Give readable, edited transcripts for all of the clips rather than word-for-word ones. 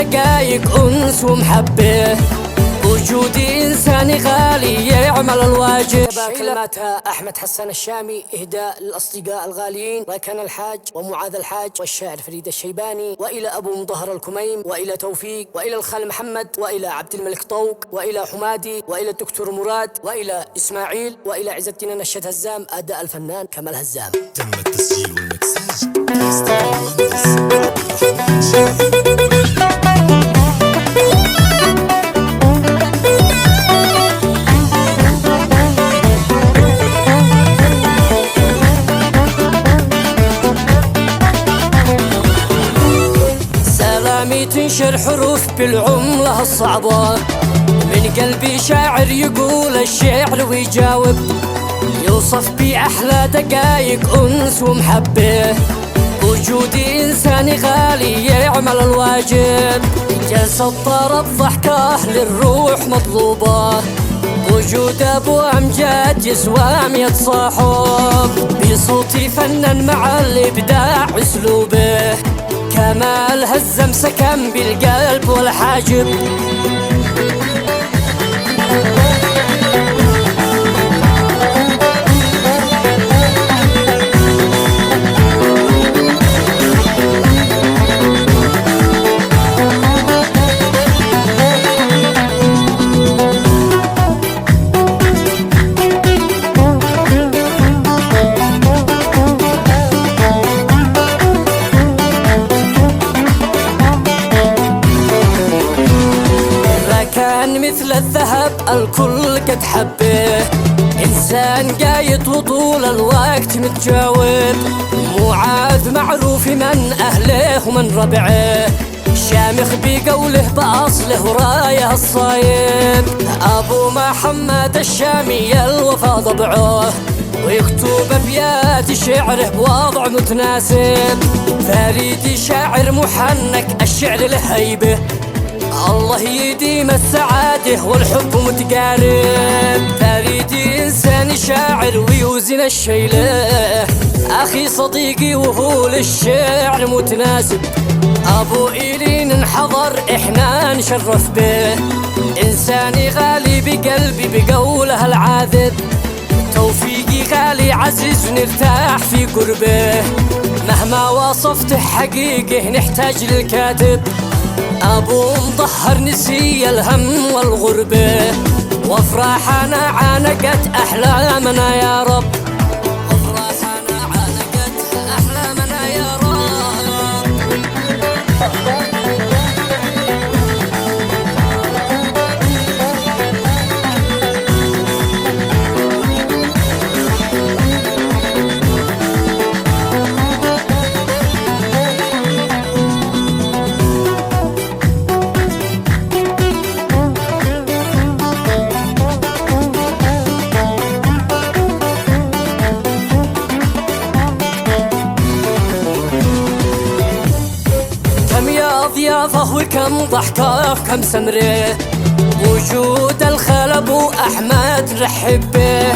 دقايق أنس ومحبة، وجودي إنساني غالي يعمل الواجب. كلماتها أحمد حسن الشامي، إهداء للأصدقاء الغاليين ركن الحاج ومعاذ الحاج والشاعر فريد الشيباني، وإلى أبو مظهر الكميم، وإلى توفيق، وإلى الخال محمد، وإلى عبد الملك طوق، وإلى حمادي، وإلى الدكتور مراد، وإلى إسماعيل، وإلى عز الدين نشد هزام. أداء الفنان كمال هزام. تم التسجيل والمكساج. سلامي تنشر حروف بالعملة الصعبة، من قلبي شاعر يقول الشعر ويجاوب، يوصف بأحلى دقايق أنس ومحبة، وجودي إنساني غالي يعمل الواجب. جلسة طرب ضحكة للروح مطلوبة، وجود أبو أمجاد يسوى 100 صاحب، بصوتي فنن مع الإبداع أسلوبه، كمال هزم سكن بالقلب والحاجب. كان مثل الذهب الكل قد حبه، إنسان قايد وطول الوقت متجاوب، معاذ معروف من أهله ومن ربعه، شامخ بقوله بأصله ورايه الصايب. أبو محمد الشامي الوفا ضبعه، ويكتب أبيات شعره بوضع متناسب، فريدي شاعر محنك الشعر له هيبه، الله يديم السعادة والحب متقارب. فريدي إنسان شاعر ويوزن الشيله، أخي صديقي وهو للشعر متناسب، أبو إيلين انحضر إحنا نشرف به، إنساني غالي بقلبي بقوله العاذب، توفيقي غالي عزيز ونرتاح في قربه، مهما وصفته حقيقه نحتاج للكاتب. أبو مظهر نسي الهم والغربة، وافراحنا عانقت أحلامنا يا رب، وافراحنا عانقت أحلامنا يا رب. ضيافه وكم ضحكه كم سمره، وجود الخال ابو احمد نرحب به،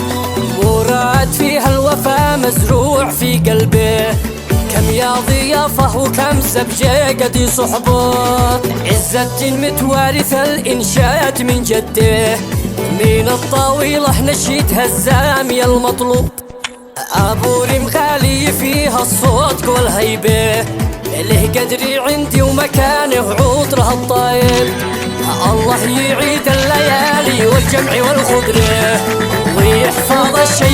مراد فيها الوفا مزروع في قلبه، كم يا ضيافه وكم زبجه قد يصحبه، عز الدين متوارث الانشاد من جده، من الطاوله نشيد هزام يا المطلوب، ابو ريم غالي فيها الصوت والهيبه، له قدري عندي ومكانه عطره الطايب، الله يعيد الليالي والجمع والخضره، ويحفظ الشباب